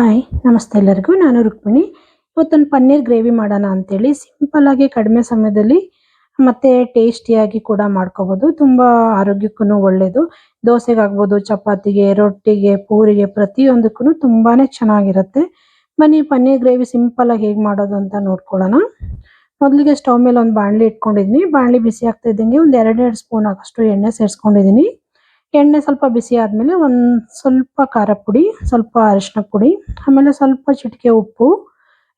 Hi ನಮಸ್ತೆ ಎಲ್ಲರಿಗೂ. ನಾನು ರುಕ್ಮಿಣಿ. ಇವತ್ತೊಂದು ಪನ್ನೀರ್ ಗ್ರೇವಿ ಮಾಡೋಣ ಅಂತೇಳಿ ಸಿಂಪಲ್ ಆಗಿ ಕಡಿಮೆ ಸಮಯದಲ್ಲಿ ಮತ್ತೆ ಟೇಸ್ಟಿಯಾಗಿ ಕೂಡ ಮಾಡ್ಕೋಬೋದು. ತುಂಬ ಆರೋಗ್ಯಕ್ಕೂ ಒಳ್ಳೆಯದು. ದೋಸೆಗಾಗ್ಬೋದು, ಚಪಾತಿಗೆ, ರೊಟ್ಟಿಗೆ, ಪೂರಿಗೆ ಪ್ರತಿಯೊಂದಕ್ಕೂ ತುಂಬಾನೇ ಚೆನ್ನಾಗಿರುತ್ತೆ. ಬನ್ನಿ ಪನ್ನೀರ್ ಗ್ರೇವಿ ಸಿಂಪಲ್ ಆಗಿ ಹೇಗೆ ಮಾಡೋದು ಅಂತ ನೋಡ್ಕೊಳ್ಳೋಣ. ಮೊದಲಿಗೆ ಸ್ಟವ್ ಮೇಲೆ ಒಂದು ಬಾಣಲಿ ಇಟ್ಕೊಂಡಿದ್ದೀನಿ. ಬಾಣಲಿ ಬಿಸಿ ಆಗ್ತಾ ಇದ್ದಂಗೆ ಒಂದು ಎರಡೆರಡು ಸ್ಪೂನ್ ಆಗಷ್ಟು ಎಣ್ಣೆ ಸೇರಿಸ್ಕೊಂಡಿದ್ದೀನಿ. ಎಣ್ಣೆ ಸ್ವಲ್ಪ ಬಿಸಿ ಆದಮೇಲೆ ಒಂದು ಸ್ವಲ್ಪ ಖಾರ ಪುಡಿ, ಸ್ವಲ್ಪ ಅರಿಶಿನ ಪುಡಿ, ಆಮೇಲೆ ಸ್ವಲ್ಪ ಚಿಟಿಕೆ ಉಪ್ಪು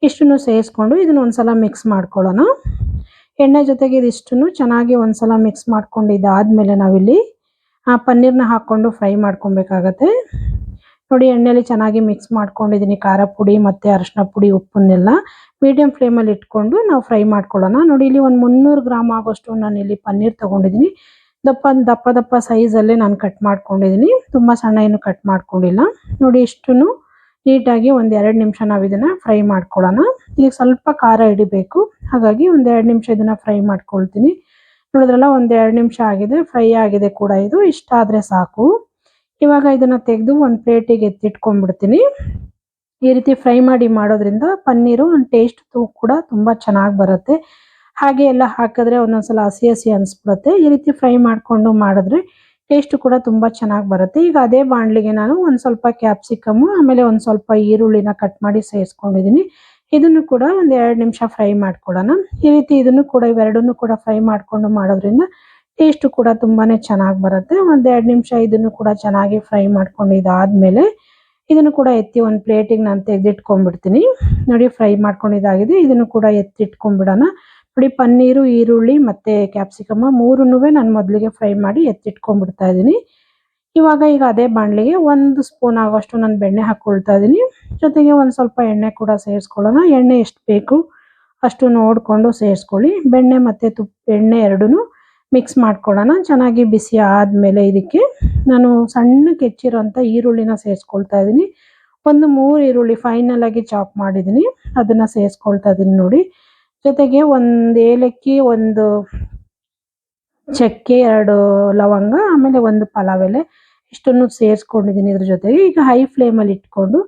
ಇಷ್ಟನ್ನು ಸೇರಿಸ್ಕೊಂಡು ಇದನ್ನು ಒಂದ್ಸಲ ಮಿಕ್ಸ್ ಮಾಡ್ಕೊಳ್ಳೋಣ. ಎಣ್ಣೆ ಜೊತೆಗೆ ಇದಿಷ್ಟನ್ನು ಚೆನ್ನಾಗಿ ಒಂದ್ಸಲ ಮಿಕ್ಸ್ ಮಾಡ್ಕೊಂಡಿದ್ದಾದ್ಮೇಲೆ ನಾವಿಲ್ಲಿ ಆ ಪನ್ನೀರ್ನ ಹಾಕ್ಕೊಂಡು ಫ್ರೈ ಮಾಡ್ಕೊಬೇಕಾಗತ್ತೆ. ನೋಡಿ, ಎಣ್ಣೆಲಿ ಚೆನ್ನಾಗಿ ಮಿಕ್ಸ್ ಮಾಡ್ಕೊಂಡಿದ್ದೀನಿ ಖಾರ ಪುಡಿ ಮತ್ತು ಅರಿಶಿನ ಪುಡಿ ಉಪ್ಪನ್ನೆಲ್ಲ. ಮೀಡಿಯಂ ಫ್ಲೇಮಲ್ಲಿ ಇಟ್ಕೊಂಡು ನಾವು ಫ್ರೈ ಮಾಡ್ಕೊಳ್ಳೋಣ. ನೋಡಿ, ಇಲ್ಲಿ ಒಂದು 300 ಗ್ರಾಮ್ ಆಗೋಷ್ಟು ನಾನು ಇಲ್ಲಿ ಪನ್ನೀರ್ ತೊಗೊಂಡಿದ್ದೀನಿ. ದಪ್ಪ ದಪ್ಪ ಸೈಜಲ್ಲೇ ನಾನು ಕಟ್ ಮಾಡ್ಕೊಂಡಿದ್ದೀನಿ. ತುಂಬ ಸಣ್ಣ ಏನು ಕಟ್ ಮಾಡ್ಕೊಂಡಿಲ್ಲ. ನೋಡಿ, ಇಷ್ಟನ್ನು ನೀಟಾಗಿ ಒಂದು 2 ನಿಮಿಷ ನಾವು ಇದನ್ನು ಫ್ರೈ ಮಾಡ್ಕೊಳ್ಳೋಣ. ಈಗ ಸ್ವಲ್ಪ ಖಾರ ಹಿಡಿಬೇಕು, ಹಾಗಾಗಿ ಒಂದು 2 ನಿಮಿಷ ಇದನ್ನು ಫ್ರೈ ಮಾಡ್ಕೊಳ್ತೀನಿ. ನೋಡಿದ್ರಲ್ಲ, ಒಂದು 2 ನಿಮಿಷ ಆಗಿದೆ, ಫ್ರೈ ಆಗಿದೆ ಕೂಡ. ಇದು ಇಷ್ಟ ಆದರೆ ಸಾಕು. ಇವಾಗ ಇದನ್ನು ತೆಗೆದು ಒಂದು ಪ್ಲೇಟಿಗೆ ಎತ್ತಿಟ್ಕೊಂಡ್ಬಿಡ್ತೀನಿ. ಈ ರೀತಿ ಫ್ರೈ ಮಾಡಿ ಮಾಡೋದ್ರಿಂದ ಪನ್ನೀರು ಟೇಸ್ಟ್ ಕೂಡ ತುಂಬ ಚೆನ್ನಾಗಿ ಬರುತ್ತೆ. ಹಾಗೆ ಎಲ್ಲ ಹಾಕಿದ್ರೆ ಒಂದೊಂದ್ಸಲ ಹಸಿ ಹಸಿ ಅನಿಸ್ಬಿಡುತ್ತೆ. ಈ ರೀತಿ ಫ್ರೈ ಮಾಡಿಕೊಂಡು ಮಾಡಿದ್ರೆ ಟೇಸ್ಟ್ ಕೂಡ ತುಂಬ ಚೆನ್ನಾಗಿ ಬರುತ್ತೆ. ಈಗ ಅದೇ ಬಾಣಲಿಗೆ ನಾನು ಒಂದು ಸ್ವಲ್ಪ ಕ್ಯಾಪ್ಸಿಕಮ್ಮು, ಆಮೇಲೆ ಒಂದು ಸ್ವಲ್ಪ ಈರುಳ್ಳಿನ ಕಟ್ ಮಾಡಿ ಸೇರಿಸ್ಕೊಂಡಿದ್ದೀನಿ. ಇದನ್ನು ಕೂಡ ಒಂದು 2 ನಿಮಿಷ ಫ್ರೈ ಮಾಡ್ಕೊಳ್ಳೋಣ. ಈ ರೀತಿ ಇದನ್ನು ಕೂಡ ಇವೆರಡನ್ನು ಕೂಡ ಫ್ರೈ ಮಾಡಿಕೊಂಡು ಮಾಡೋದ್ರಿಂದ ಟೇಸ್ಟ್ ಕೂಡ ತುಂಬಾ ಚೆನ್ನಾಗಿ ಬರುತ್ತೆ. ಒಂದು 2 ನಿಮಿಷ ಇದನ್ನು ಕೂಡ ಚೆನ್ನಾಗಿ ಫ್ರೈ ಮಾಡ್ಕೊಂಡಿದ್ದಾದ್ಮೇಲೆ ಇದನ್ನು ಕೂಡ ಎತ್ತಿ ಒಂದು ಪ್ಲೇಟಿಗೆ ನಾನು ತೆಗೆದಿಟ್ಕೊಂಡ್ಬಿಡ್ತೀನಿ. ನೋಡಿ, ಫ್ರೈ ಮಾಡ್ಕೊಂಡಿದ್ದಾಗಿದೆ. ಇದನ್ನು ಕೂಡ ಎತ್ತಿಟ್ಕೊಂಡ್ಬಿಡೋಣ. ನೋಡಿ, ಪನ್ನೀರು, ಈರುಳ್ಳಿ ಮತ್ತು ಕ್ಯಾಪ್ಸಿಕಮ್ ಮೂರನ್ನೂ ನಾನು ಮೊದಲಿಗೆ ಫ್ರೈ ಮಾಡಿ ಎತ್ತಿಟ್ಕೊಂಡ್ಬಿಡ್ತಾ ಇದ್ದೀನಿ. ಈಗ ಅದೇ ಬಾಣಲಿಗೆ 1 ಸ್ಪೂನ್ ಆಗೋಷ್ಟು ನಾನು ಬೆಣ್ಣೆ ಹಾಕ್ಕೊಳ್ತಾ ಇದ್ದೀನಿ. ಜೊತೆಗೆ ಒಂದು ಸ್ವಲ್ಪ ಎಣ್ಣೆ ಕೂಡ ಸೇರಿಸ್ಕೊಳ್ಳೋಣ. ಎಣ್ಣೆ ಎಷ್ಟು ಬೇಕು ಅಷ್ಟು ನೋಡಿಕೊಂಡು ಸೇರಿಸ್ಕೊಳ್ಳಿ. ಬೆಣ್ಣೆ ಮತ್ತು ಎಣ್ಣೆ ಎರಡೂ ಮಿಕ್ಸ್ ಮಾಡ್ಕೊಳ್ಳೋಣ. ಚೆನ್ನಾಗಿ ಬಿಸಿ ಆದಮೇಲೆ ಇದಕ್ಕೆ ನಾನು ಸಣ್ಣಕ್ಕೆ ಹೆಚ್ಚಿರೋಂಥ ಈರುಳ್ಳಿನ ಸೇರಿಸ್ಕೊಳ್ತಾ ಇದ್ದೀನಿ. ಒಂದು 3 ಈರುಳ್ಳಿ ಫೈನಲ್ ಆಗಿ ಚಾಪ್ ಮಾಡಿದ್ದೀನಿ, ಅದನ್ನು ಸೇರಿಸ್ಕೊಳ್ತಾ ಇದ್ದೀನಿ. ನೋಡಿ, ಜೊತೆಗೆ ಒಂದು ಏಲಕ್ಕಿ, ಒಂದು ಚಕ್ಕೆ, 2 ಲವಂಗ, ಆಮೇಲೆ ಒಂದು ಪಲಾವ್ ಎಲೆ ಇಷ್ಟನ್ನು ಸೇರಿಸ್ಕೊಂಡಿದ್ದೀನಿ ಇದ್ರ ಜೊತೆಗೆ. ಈಗ ಹೈ ಫ್ಲೇಮಲ್ಲಿ ಇಟ್ಕೊಂಡು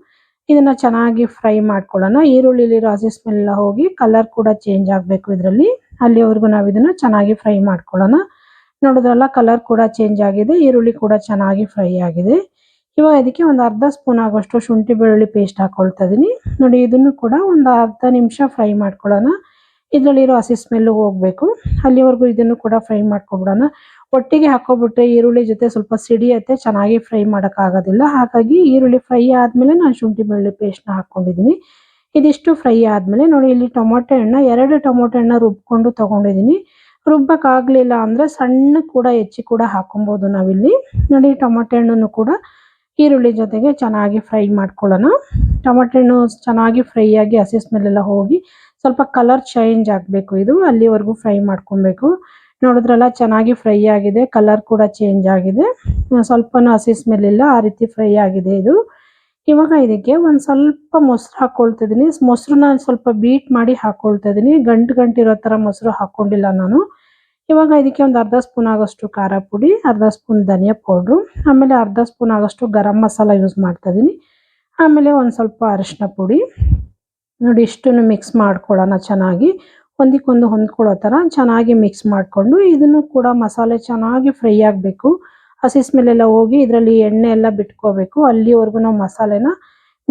ಇದನ್ನು ಚೆನ್ನಾಗಿ ಫ್ರೈ ಮಾಡ್ಕೊಳ್ಳೋಣ. ಈರುಳ್ಳಿಲಿರೋ ಹಸಿ ಸ್ಮೆಲ್ ಎಲ್ಲ ಹೋಗಿ ಕಲರ್ ಕೂಡ ಚೇಂಜ್ ಆಗಬೇಕು ಇದರಲ್ಲಿ. ಅಲ್ಲಿವರೆಗೂ ನಾವು ಇದನ್ನು ಚೆನ್ನಾಗಿ ಫ್ರೈ ಮಾಡ್ಕೊಳ್ಳೋಣ. ನೋಡಿದ್ರಲ್ಲ, ಕಲರ್ ಕೂಡ ಚೇಂಜ್ ಆಗಿದೆ, ಈರುಳ್ಳಿ ಕೂಡ ಚೆನ್ನಾಗಿ ಫ್ರೈ ಆಗಿದೆ. ಇವಾಗ ಇದಕ್ಕೆ ಒಂದು ಅರ್ಧ ಸ್ಪೂನ್ ಆಗೋಷ್ಟು ಶುಂಠಿ ಬೆಳ್ಳುಳ್ಳಿ ಪೇಸ್ಟ್ ಹಾಕ್ಕೊಳ್ತಾ ಇದ್ದೀನಿ. ನೋಡಿ, ಇದನ್ನು ಕೂಡ ಒಂದು ಅರ್ಧ ನಿಮಿಷ ಫ್ರೈ ಮಾಡ್ಕೊಳ್ಳೋಣ. ಇದರಲ್ಲಿರೋ ಹಸಿ ಸ್ಮೆಲ್ಲು ಹೋಗಬೇಕು, ಅಲ್ಲಿವರೆಗೂ ಇದನ್ನು ಕೂಡ ಫ್ರೈ ಮಾಡ್ಕೊಬಿಡೋಣ. ಒಟ್ಟಿಗೆ ಹಾಕೋಬಿಟ್ರೆ ಈರುಳ್ಳಿ ಜೊತೆ ಸ್ವಲ್ಪ ಸಿಡಿಯುತ್ತೆ, ಚೆನ್ನಾಗಿ ಫ್ರೈ ಮಾಡೋಕ್ಕಾಗೋದಿಲ್ಲ. ಹಾಗಾಗಿ ಈರುಳ್ಳಿ ಫ್ರೈ ಆದಮೇಲೆ ನಾನು ಶುಂಠಿ ಬೆಳ್ಳುಳ್ಳಿ ಪೇಸ್ಟ್ನ ಹಾಕ್ಕೊಂಡಿದ್ದೀನಿ. ಇದಿಷ್ಟು ಫ್ರೈ ಆದಮೇಲೆ ನೋಡಿ, ಇಲ್ಲಿ ಟೊಮೊಟೊ ಹಣ್ಣು 2 ಟೊಮೊಟೊ ಹಣ್ಣು ರುಬ್ಕೊಂಡು ತೊಗೊಂಡಿದ್ದೀನಿ. ರುಬ್ಬಕ್ಕಾಗಲಿಲ್ಲ ಅಂದರೆ ಸಣ್ಣ ಕೂಡ ಹೆಚ್ಚಿ ಕೂಡ ಹಾಕೊಬೋದು ನಾವಿಲ್ಲಿ. ನೋಡಿ, ಟೊಮೊಟೊ ಹಣ್ಣನ್ನು ಕೂಡ ಈರುಳ್ಳಿ ಜೊತೆಗೆ ಚೆನ್ನಾಗಿ ಫ್ರೈ ಮಾಡ್ಕೊಳ್ಳೋಣ. ಟೊಮೊಟೊ ಹಣ್ಣು ಚೆನ್ನಾಗಿ ಫ್ರೈ ಆಗಿ ಹಸಿ ಸ್ಮೆಲ್ಲೆಲ್ಲ ಹೋಗಿ ಸ್ವಲ್ಪ ಕಲರ್ ಚೇಂಜ್ ಆಗಬೇಕು, ಇದು ಅಲ್ಲಿವರೆಗೂ ಫ್ರೈ ಮಾಡ್ಕೊಬೇಕು. ನೋಡಿದ್ರಲ್ಲ, ಚೆನ್ನಾಗಿ ಫ್ರೈ ಆಗಿದೆ, ಕಲರ್ ಕೂಡ ಚೇಂಜ್ ಆಗಿದೆ, ಸ್ವಲ್ಪನೂ ಹಸಿ ಸ್ಮೆಲ್ ಇಲ್ಲ, ಆ ರೀತಿ ಫ್ರೈ ಆಗಿದೆ ಇದು. ಇವಾಗ ಇದಕ್ಕೆ ಒಂದು ಸ್ವಲ್ಪ ಮೊಸರು ಹಾಕ್ಕೊಳ್ತಿದ್ದೀನಿ. ಮೊಸರನ್ನ ಸ್ವಲ್ಪ ಬೀಟ್ ಮಾಡಿ ಹಾಕ್ಕೊಳ್ತಾ ಇದ್ದೀನಿ. ಗಂಟಿರೋ ಥರ ಮೊಸರು ಹಾಕ್ಕೊಂಡಿಲ್ಲ ನಾನು. ಇವಾಗ ಇದಕ್ಕೆ ಒಂದು ಅರ್ಧ ಸ್ಪೂನ್ ಆಗೋಷ್ಟು ಖಾರ ಪುಡಿ, ಅರ್ಧ ಸ್ಪೂನ್ ಧನಿಯಾ ಪೌಡ್ರು, ಆಮೇಲೆ ಅರ್ಧ ಸ್ಪೂನ್ ಆಗೋಷ್ಟು ಗರಂ ಮಸಾಲ ಯೂಸ್ ಮಾಡ್ತಾ ಇದ್ದೀನಿ. ಆಮೇಲೆ ಒಂದು ಸ್ವಲ್ಪ ಅರಿಶಿನ ಪುಡಿ. ನೋಡಿ, ಇಷ್ಟನ್ನು ಮಿಕ್ಸ್ ಮಾಡ್ಕೊಳ್ಳೋಣ ಚೆನ್ನಾಗಿ. ಒಂದಕ್ಕೊಂದು ಹೊಂದ್ಕೊಳ್ಳೋ ಥರ ಚೆನ್ನಾಗಿ ಮಿಕ್ಸ್ ಮಾಡಿಕೊಂಡು ಇದನ್ನು ಕೂಡ ಮಸಾಲೆ ಚೆನ್ನಾಗಿ ಫ್ರೈ ಆಗಬೇಕು. ಹಸಿ ಸ್ಮೆಲ್ಲೆಲ್ಲ ಹೋಗಿ ಇದರಲ್ಲಿ ಎಣ್ಣೆ ಎಲ್ಲ ಬಿಟ್ಕೋಬೇಕು. ಅಲ್ಲಿವರೆಗೂ ನಾವು ಮಸಾಲೆನ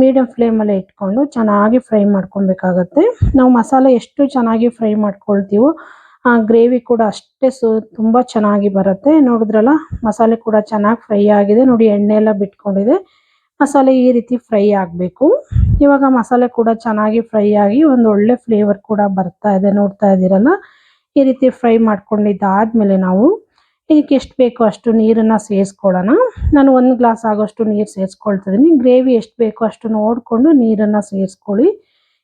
ಮೀಡಿಯಂ ಫ್ಲೇಮಲ್ಲೇ ಇಟ್ಕೊಂಡು ಚೆನ್ನಾಗಿ ಫ್ರೈ ಮಾಡ್ಕೊಬೇಕಾಗತ್ತೆ. ನಾವು ಮಸಾಲೆ ಎಷ್ಟು ಚೆನ್ನಾಗಿ ಫ್ರೈ ಮಾಡ್ಕೊಳ್ತೀವೋ ಆ ಗ್ರೇವಿ ಕೂಡ ಅಷ್ಟೇ ತುಂಬ ಚೆನ್ನಾಗಿ ಬರುತ್ತೆ. ನೋಡಿದ್ರಲ್ಲ, ಮಸಾಲೆ ಕೂಡ ಚೆನ್ನಾಗಿ ಫ್ರೈ ಆಗಿದೆ. ನೋಡಿ, ಎಣ್ಣೆ ಎಲ್ಲ ಬಿಟ್ಕೊಂಡಿದೆ. ಮಸಾಲೆ ಈ ರೀತಿ ಫ್ರೈ ಆಗಬೇಕು. ಇವಾಗ ಮಸಾಲೆ ಕೂಡ ಚೆನ್ನಾಗಿ ಫ್ರೈ ಆಗಿ ಒಂದು ಒಳ್ಳೆ ಫ್ಲೇವರ್ ಕೂಡ ಬರ್ತಾ ಇದೆ, ನೋಡ್ತಾ ಇದ್ದೀರಲ್ಲ. ಈ ರೀತಿ ಫ್ರೈ ಮಾಡ್ಕೊಂಡಿದ್ದಾದ್ಮೇಲೆ ನಾವು ಇದಕ್ಕೆ ಎಷ್ಟು ಬೇಕೋ ಅಷ್ಟು ನೀರನ್ನು ಸೇರಿಸ್ಕೊಳ್ಳೋಣ. ನಾನು 1 ಗ್ಲಾಸ್ ಆಗೋಷ್ಟು ನೀರು ಸೇರಿಸ್ಕೊಳ್ತಿದ್ದೀನಿ. ಗ್ರೇವಿ ಎಷ್ಟು ಬೇಕೋ ಅಷ್ಟು ನೋಡಿಕೊಂಡು ನೀರನ್ನು ಸೇರಿಸ್ಕೊಳ್ಳಿ.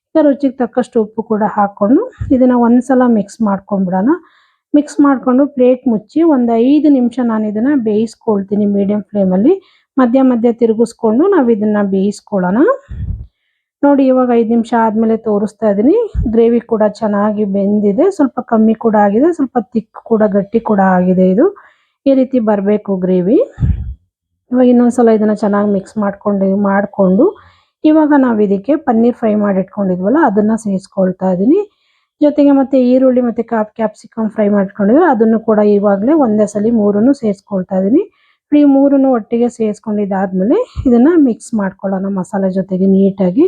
ಈಗ ರುಚಿಗೆ ತಕ್ಕಷ್ಟು ಉಪ್ಪು ಕೂಡ ಹಾಕ್ಕೊಂಡು ಇದನ್ನು ಒಂದ್ಸಲ ಮಿಕ್ಸ್ ಮಾಡ್ಕೊಂಡ್ಬಿಡೋಣ. ಮಿಕ್ಸ್ ಮಾಡಿಕೊಂಡು ಪ್ಲೇಟ್ ಮುಚ್ಚಿ ಒಂದು 5 ನಿಮಿಷ ನಾನು ಇದನ್ನು ಬೇಯಿಸ್ಕೊಳ್ತೀನಿ ಮೀಡಿಯಂ ಫ್ಲೇಮಲ್ಲಿ. ಮಧ್ಯ ಮಧ್ಯ ತಿರುಗಿಸ್ಕೊಂಡು ನಾವು ಇದನ್ನು ಬೇಯಿಸ್ಕೊಳ್ಳೋಣ. ನೋಡಿ, ಇವಾಗ 5 ನಿಮಿಷ ಆದಮೇಲೆ ತೋರಿಸ್ತಾ ಇದ್ದೀನಿ. ಗ್ರೇವಿ ಕೂಡ ಚೆನ್ನಾಗಿ ಬೆಂದಿದೆ, ಸ್ವಲ್ಪ ಕಮ್ಮಿ ಕೂಡ ಆಗಿದೆ, ಸ್ವಲ್ಪ ತಿಕ್ ಕೂಡ ಗಟ್ಟಿ ಕೂಡ ಆಗಿದೆ. ಇದು ಈ ರೀತಿ ಬರಬೇಕು ಗ್ರೇವಿ. ಇವಾಗ ಇನ್ನೊಂದ್ಸಲ ಇದನ್ನು ಚೆನ್ನಾಗಿ ಮಿಕ್ಸ್ ಮಾಡಿಕೊಂಡು ಇವಾಗ ನಾವು ಇದಕ್ಕೆ ಪನ್ನೀರ್ ಫ್ರೈ ಮಾಡಿ ಇಟ್ಕೊಂಡಿದ್ವಲ್ಲ ಅದನ್ನ ಸೇರಿಸ್ಕೊಳ್ತಾ ಇದ್ದೀನಿ. ಜೊತೆಗೆ ಮತ್ತೆ ಈರುಳ್ಳಿ ಮತ್ತೆ ಕ್ಯಾಪ್ಸಿಕಮ್ ಫ್ರೈ ಮಾಡ್ಕೊಂಡಿದ್ವಿ ಅದನ್ನು ಕೂಡ ಇವಾಗಲೇ ಒಂದೇ ಸಲ ಮೂರನ್ನು ಸೇರಿಸ್ಕೊಳ್ತಾ ಇದ್ದೀನಿ. ಈ ಮೂರನ್ನು ಒಟ್ಟಿಗೆ ಸೇರಿಸ್ಕೊಂಡಿದ್ದಾದ್ಮೇಲೆ ಇದನ್ನ ಮಿಕ್ಸ್ ಮಾಡ್ಕೊಳ್ಳೋಣ ಮಸಾಲೆ ಜೊತೆಗೆ ನೀಟಾಗಿ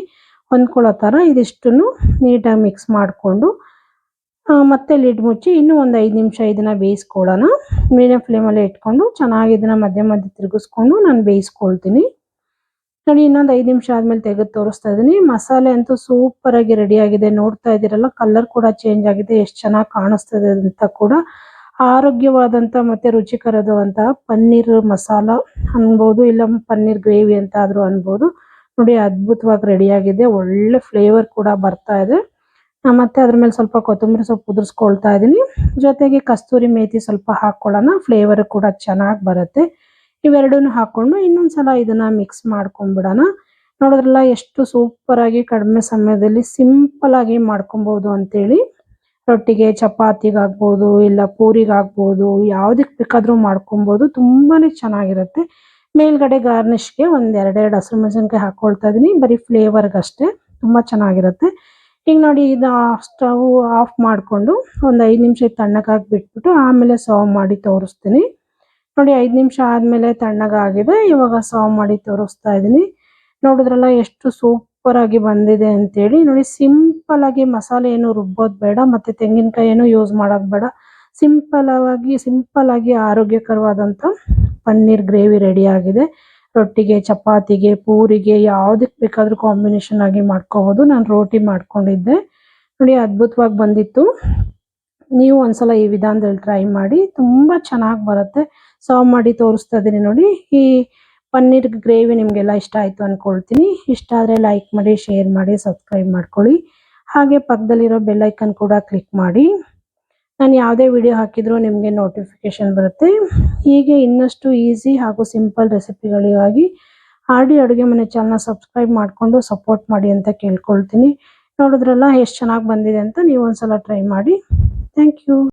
ಹೊಂದ್ಕೊಳ್ಳೋ ಥರ ಇದಿಷ್ಟನ್ನು ನೀಟಾಗಿ ಮಿಕ್ಸ್ ಮಾಡಿಕೊಂಡು ಮತ್ತೆ ಲಿಡ್ ಮುಚ್ಚಿ ಇನ್ನೂ ಒಂದು 5 ನಿಮಿಷ ಇದನ್ನ ಬೇಯಿಸ್ಕೊಳ್ಳೋಣ. ಮೀಡಿಯಂ ಫ್ಲೇಮಲ್ಲೇ ಇಟ್ಕೊಂಡು ಚೆನ್ನಾಗಿ ಇದನ್ನ ಮಧ್ಯ ಮಧ್ಯೆ ತಿರುಗಿಸ್ಕೊಂಡು ನಾನು ಬೇಯಿಸ್ಕೊಳ್ತೀನಿ. ನೋಡಿ ಇನ್ನೊಂದು 5 ನಿಮಿಷ ಆದ್ಮೇಲೆ ತೆಗೆದು ತೋರಿಸ್ತಾ ಇದ್ದೀನಿ. ಮಸಾಲೆ ಅಂತೂ ಸೂಪರ್ ಆಗಿ ರೆಡಿ ಆಗಿದೆ. ನೋಡ್ತಾ ಇದ್ದೀರಲ್ಲ ಕಲರ್ ಕೂಡ ಚೇಂಜ್ ಆಗಿದೆ. ಎಷ್ಟು ಚೆನ್ನಾಗಿ ಕಾಣಿಸ್ತದೆ ಅಂತ ಕೂಡ. ಆರೋಗ್ಯವಾದಂಥ ಮತ್ತೆ ರುಚಿಕರವಾದಂತಹ ಪನ್ನೀರ್ ಮಸಾಲ ಅನ್ಬೋದು, ಇಲ್ಲ ಪನ್ನೀರ್ ಗ್ರೇವಿ ಅಂತ ಆದ್ರೂ ಅನ್ಬೋದು. ನೋಡಿ ಅದ್ಭುತವಾಗಿ ರೆಡಿ ಆಗಿದೆ. ಒಳ್ಳೆ ಫ್ಲೇವರ್ ಕೂಡ ಬರ್ತಾ ಇದೆ. ಮತ್ತೆ ಅದ್ರ ಮೇಲೆ ಸ್ವಲ್ಪ ಕೊತ್ತಂಬರಿ ಸೊಪ್ಪು ಉದುರಿಸ್ಕೊಳ್ತಾ ಇದ್ದೀನಿ. ಜೊತೆಗೆ ಕಸ್ತೂರಿ ಮೇಥಿ ಸ್ವಲ್ಪ ಹಾಕೊಳ್ಳೋಣ, ಫ್ಲೇವರ್ ಕೂಡ ಚೆನ್ನಾಗಿ ಬರುತ್ತೆ. ಇವೆರಡನ್ನು ಹಾಕೊಂಡು ಇನ್ನೊಂದ್ಸಲ ಇದನ್ನ ಮಿಕ್ಸ್ ಮಾಡ್ಕೊಂಡ್ಬಿಡೋಣ. ನೋಡಿದ್ರಲ್ಲ ಎಷ್ಟು ಸೂಪರ್ ಆಗಿ ಕಡಿಮೆ ಸಮಯದಲ್ಲಿ ಸಿಂಪಲ್ ಆಗಿ ಮಾಡ್ಕೊಬಹುದು ಅಂತೇಳಿ. ರೊಟ್ಟಿಗೆ ಚಪಾತಿಗಾಗ್ಬೋದು ಇಲ್ಲ ಪೂರಿಗಾಗ್ಬೋದು ಯಾವುದಕ್ಕೆ ಬೇಕಾದ್ರೂ ಮಾಡ್ಕೊಬೋದು. ತುಂಬಾನೇ ಚೆನ್ನಾಗಿರುತ್ತೆ. ಮೇಲ್ಗಡೆ ಗಾರ್ನಿಷ್ಗೆ ಒಂದ್ ಎರಡೆರಡು ಹಸಿರು ಮೆಣಸಿನ್ಕಾಯಿ ಹಾಕೊಳ್ತಾ ಇದೀನಿ, ಬರೀ ಫ್ಲೇವರ್ಗಷ್ಟೇ. ತುಂಬಾ ಚೆನ್ನಾಗಿರುತ್ತೆ. ಈಗ ನೋಡಿ ಇದು ಸ್ಟವ್ ಆಫ್ ಮಾಡಿಕೊಂಡು ಒಂದು 5 ನಿಮಿಷ ತಣ್ಣಗಾಗಿ ಬಿಟ್ಬಿಟ್ಟು ಆಮೇಲೆ ಸರ್ವ್ ಮಾಡಿ ತೋರಿಸ್ತೀನಿ. ನೋಡಿ 5 ನಿಮಿಷ ಆದ್ಮೇಲೆ ತಣ್ಣಗಾಗಿದೆ. ಇವಾಗ ಸರ್ವ್ ಮಾಡಿ ತೋರಿಸ್ತಾ ಇದ್ದೀನಿ. ನೋಡಿದ್ರಲ್ಲ ಎಷ್ಟು ಸೂಪರ್ ಆಗಿ ಬಂದಿದೆ ಅಂತೇಳಿ. ನೋಡಿ ಸಿಂಪಲ್ ಆಗಿ ಮಸಾಲೆ ಏನು ರುಬ್ಬೋದು ಬೇಡ ಮತ್ತೆ ತೆಂಗಿನಕಾಯಿ ಏನು ಯೂಸ್ ಮಾಡೋದು ಬೇಡ. ಸಿಂಪಲ್ ಆಗಿ ಆರೋಗ್ಯಕರವಾದಂಥ ಪನ್ನೀರ್ ಗ್ರೇವಿ ರೆಡಿ ಆಗಿದೆ. ರೊಟ್ಟಿಗೆ ಚಪಾತಿಗೆ ಪೂರಿಗೆ ಯಾವುದಕ್ಕೆ ಬೇಕಾದ್ರೂ ಕಾಂಬಿನೇಷನ್ ಆಗಿ ಮಾಡ್ಕೋಬಹುದು. ನಾನು ರೋಟಿ ಮಾಡ್ಕೊಂಡಿದ್ದೆ. ನೋಡಿ ಅದ್ಭುತವಾಗಿ ಬಂದಿತ್ತು. ನೀವು ಒಂದ್ಸಲ ಈ ವಿಧಾನದಲ್ಲಿ ಟ್ರೈ ಮಾಡಿ, ತುಂಬಾ ಚೆನ್ನಾಗಿ ಬರುತ್ತೆ. ಸರ್ವ್ ಮಾಡಿ ತೋರಿಸ್ತಾ ಇದ್ದೀನಿ ನೋಡಿ. ಈ ಪನ್ನೀರ್ ಗ್ರೇವಿ ನಿಮಗೆಲ್ಲ ಇಷ್ಟ ಆಯಿತು ಅಂದ್ಕೊಳ್ತೀನಿ. ಇಷ್ಟ ಆದರೆ ಲೈಕ್ ಮಾಡಿ, ಶೇರ್ ಮಾಡಿ, ಸಬ್ಸ್ಕ್ರೈಬ್ ಮಾಡ್ಕೊಳ್ಳಿ. ಹಾಗೆ ಪಕ್ಕದಲ್ಲಿರೋ ಬೆಲ್ ಐಕನ್ ಕೂಡ ಕ್ಲಿಕ್ ಮಾಡಿ. ನಾನು ಯಾವುದೇ ವಿಡಿಯೋ ಹಾಕಿದರೂ ನಿಮಗೆ ನೋಟಿಫಿಕೇಶನ್ ಬರುತ್ತೆ. ಹೀಗೆ ಇನ್ನಷ್ಟು ಈಸಿ ಹಾಗೂ ಸಿಂಪಲ್ ರೆಸಿಪಿಗಳಿಗಾಗಿ ಆಡಿ ಅಡುಗೆ ಮನೆ ಚಾನಲ್ನ ಸಬ್ಸ್ಕ್ರೈಬ್ ಮಾಡಿಕೊಂಡು ಸಪೋರ್ಟ್ ಮಾಡಿ ಅಂತ ಕೇಳ್ಕೊಳ್ತೀನಿ. ನೋಡಿದ್ರಲ್ಲ ಎಷ್ಟು ಚೆನ್ನಾಗಿ ಬಂದಿದೆ ಅಂತ. ನೀವು ಒಂದ್ಸಲ ಟ್ರೈ ಮಾಡಿ. Thank you.